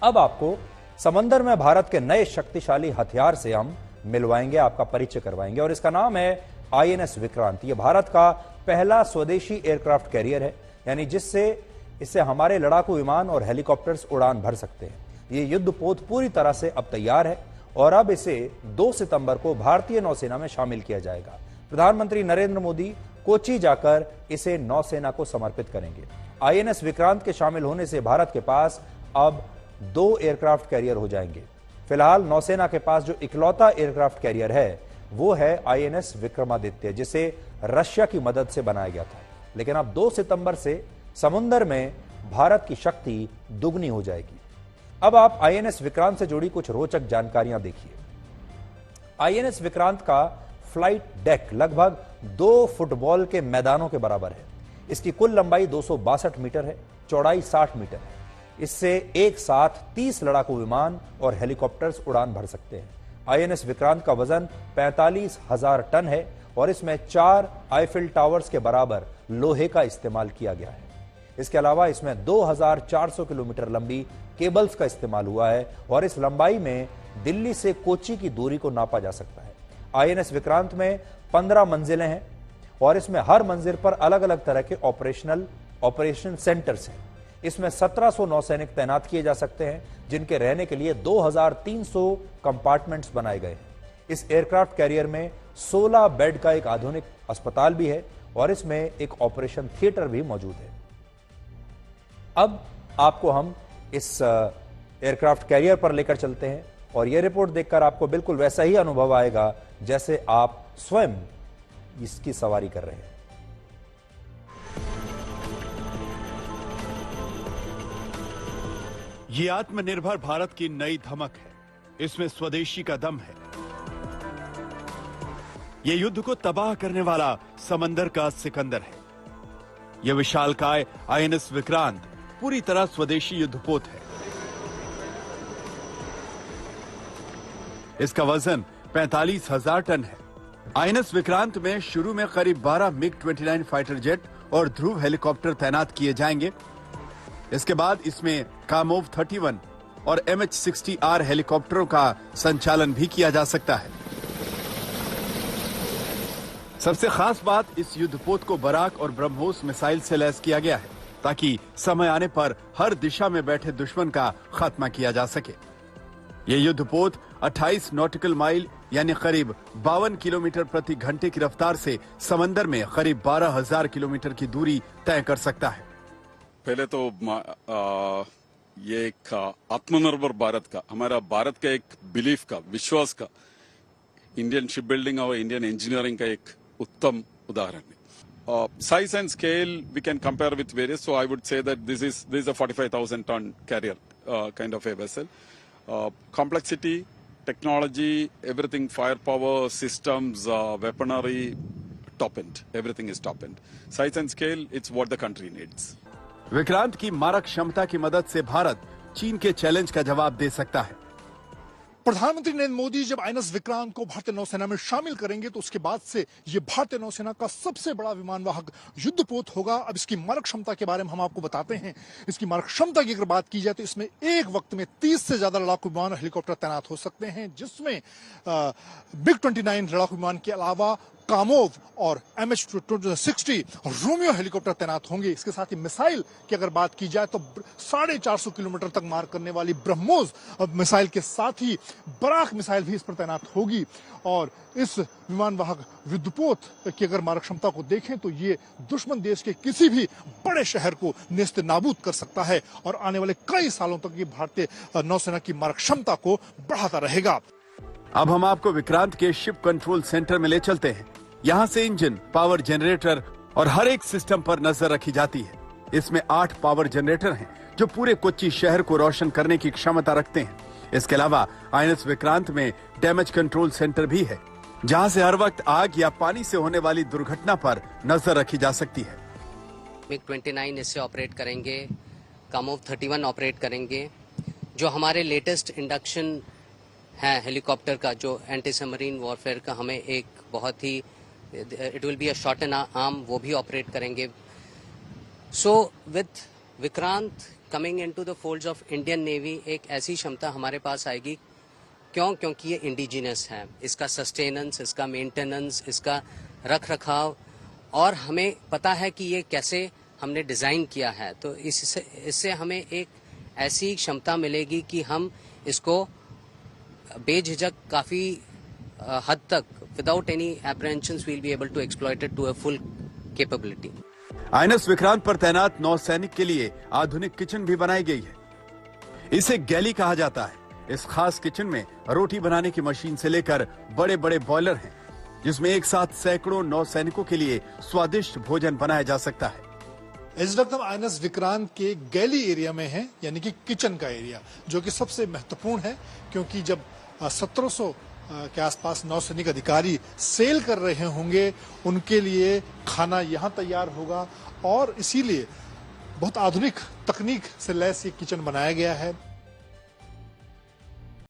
अब आपको समंदर में भारत के नए शक्तिशाली हथियार से हम मिलवाएंगे, आपका परिचय करवाएंगे और इसका नाम है आईएनएस विक्रांत। यह भारत का पहला स्वदेशी एयरक्राफ्ट कैरियर है, यानी इससे हमारे लड़ाकू विमान और हेलीकॉप्टर्स उड़ान भर सकते हैं। यह युद्धपोत पूरी तरह से अब तैयार है और अब इसे 2 सितंबर को भारतीय नौसेना में शामिल किया जाएगा। प्रधानमंत्री नरेंद्र मोदी कोच्चि जाकर इसे नौसेना को समर्पित करेंगे। आईएनएस विक्रांत के शामिल होने से भारत के पास अब 2 एयरक्राफ्ट कैरियर हो जाएंगे। फिलहाल नौसेना के पास जो इकलौता एयरक्राफ्ट कैरियर है वो है आईएनएस विक्रमादित्य, जिसे रशिया की मदद से बनाया गया था। लेकिन अब 2 सितंबर से समुद्र में भारत की शक्ति दुगनी हो जाएगी। अब आप आईएनएस विक्रांत से जुड़ी कुछ रोचक जानकारियां देखिए। आईएनएस विक्रांत का फ्लाइट डेक लगभग 2 फुटबॉल के मैदानों के बराबर है। इसकी कुल लंबाई 262 मीटर है, चौड़ाई 60 मीटर है। इससे एक साथ 30 लड़ाकू विमान और हेलीकॉप्टर्स उड़ान भर सकते हैं। आईएनएस विक्रांत का वजन 45,000 टन है और इसमें 4 आईफिल टावर्स के बराबर लोहे का इस्तेमाल किया गया है। इसके अलावा इसमें 2400 किलोमीटर लंबी केबल्स का इस्तेमाल हुआ है और इस लंबाई में दिल्ली से कोच्चि की दूरी को नापा जा सकता है। आईएनएस विक्रांत में 15 मंजिलें हैं और इसमें हर मंजिल पर अलग अलग तरह के ऑपरेशन सेंटर्स हैं। इसमें 1700 नौसैनिक तैनात किए जा सकते हैं, जिनके रहने के लिए 2300 कंपार्टमेंट्स बनाए गए हैं। इस एयरक्राफ्ट कैरियर में 16 बेड का एक आधुनिक अस्पताल भी है और इसमें एक ऑपरेशन थिएटर भी मौजूद है। अब आपको हम इस एयरक्राफ्ट कैरियर पर लेकर चलते हैं और यह रिपोर्ट देखकर आपको बिल्कुल वैसा ही अनुभव आएगा जैसे आप स्वयं इसकी सवारी कर रहे हैं। ये आत्मनिर्भर भारत की नई धमक है। इसमें स्वदेशी का दम है। ये युद्ध को तबाह करने वाला समंदर का सिकंदर है। यह विशालकाय आईएनएस विक्रांत पूरी तरह स्वदेशी युद्धपोत है। इसका वजन 45,000 टन है। आईएनएस विक्रांत में शुरू में करीब 12 मिग-29 फाइटर जेट और ध्रुव हेलीकॉप्टर तैनात किए जाएंगे। इसके बाद इसमें कामोव 31 और MH-60R हेलीकॉप्टरों का संचालन भी किया जा सकता है। सबसे खास बात, इस युद्धपोत को बराक और ब्रह्मोस मिसाइल से लैस किया गया है ताकि समय आने पर हर दिशा में बैठे दुश्मन का खात्मा किया जा सके। यह युद्धपोत 28 नॉटिकल माइल यानी करीब 52 किलोमीटर प्रति घंटे की रफ्तार से समंदर में करीब 12,000 किलोमीटर की दूरी तय कर सकता है। पहले तो ये एक आत्मनिर्भर भारत का, हमारा भारत का एक बिलीफ का, विश्वास का, इंडियन शिप बिल्डिंग और इंडियन इंजीनियरिंग का एक उत्तम उदाहरण है। Size and scale we can compare with various, so I would say that this is a 45,000 ton carrier kind of a vessel. Complexity, technology, everything, firepower, systems, weaponry, top end, everything is top end. Size and scale, it's what the country needs. Vikrant की मारक क्षमता की मदद से भारत चीन के challenge का जवाब दे सकता है। प्रधानमंत्री नरेंद्र मोदी जब आईएनएस विक्रांत को भारतीय नौसेना में शामिल करेंगे तो उसके बाद से ये भारतीय नौसेना का सबसे बड़ा विमानवाहक युद्धपोत होगा। अब इसकी मारक क्षमता के बारे में हम आपको बताते हैं। इसकी मारक क्षमता की अगर बात की जाए तो इसमें एक वक्त में 30 से ज्यादा लड़ाकू विमान और हेलीकॉप्टर तैनात हो सकते हैं, जिसमें MiG-29 लड़ाकू विमान के अलावा कामोव और MH-60 रोमियो हेलीकॉप्टर तैनात होंगे। इसके साथ ही मिसाइल की अगर बात की जाए तो 450 किलोमीटर तक मार करने वाली ब्रह्मोस मिसाइल के साथ ही बराक मिसाइल भी इस पर तैनात होगी। और इस विमानवाहक युद्धपोत की अगर मारक क्षमता को देखें तो ये दुश्मन देश के किसी भी बड़े शहर को नेस्त नाबूद कर सकता है और आने वाले कई सालों तक ये भारतीय नौसेना की मारक क्षमता को बढ़ाता रहेगा। अब हम आपको विक्रांत के शिप कंट्रोल सेंटर में ले चलते हैं। यहाँ से इंजन, पावर जनरेटर और हर एक सिस्टम पर नजर रखी जाती है। इसमें 8 पावर जनरेटर हैं जो पूरे कोच्चि शहर को रोशन करने की क्षमता रखते हैं। इसके अलावा आईएनएस विक्रांत में डैमेज कंट्रोल सेंटर भी है, जहाँ से हर वक्त आग या पानी से होने वाली दुर्घटना पर नजर रखी जा सकती है। MiG-29 इससे ऑपरेट करेंगे, कामोव 31 ऑपरेट करेंगे। जो हमारे लेटेस्ट इंडक्शन है हेलीकॉप्टर का, जो एंटी सबमरीन वॉरफेयर का, हमें एक बहुत ही it will be a shot and arm, वो भी ऑपरेट करेंगे। So with Vikrant coming into the folds of Indian Navy एक ऐसी क्षमता हमारे पास आएगी। क्योंकि ये इंडिजिनस है, इसका सस्टेनेंस, इसका मेंटेनेंस, इसका रख रखाव, और हमें पता है कि ये कैसे हमने डिज़ाइन किया है। तो इससे हमें एक ऐसी क्षमता मिलेगी कि हम इसको बेझिझक काफ़ी हद तक without any apprehensions will be able to exploit it to a full capability. INS Vikrant पर तैनात नौसैनिक के लिए आधुनिक किचन भी बनाई गई है। इसे गैली कहा जाता है। इस खास किचन में रोटी बनाने की मशीन से लेकर बड़े बड़े बॉयलर हैं, जिसमें एक साथ सैकड़ों नौसैनिकों के लिए स्वादिष्ट भोजन बनाया जा सकता है। इस वक्त हम आईएनएस विक्रांत के गैली एरिया में हैं, यानी कि किचन का एरिया, जो कि सबसे महत्वपूर्ण है, क्योंकि जब 1700 के आसपास नौसैनिक अधिकारी सेल कर रहे होंगे, उनके लिए खाना यहाँ तैयार होगा, और इसीलिए बहुत आधुनिक तकनीक से लैस ये किचन बनाया गया है।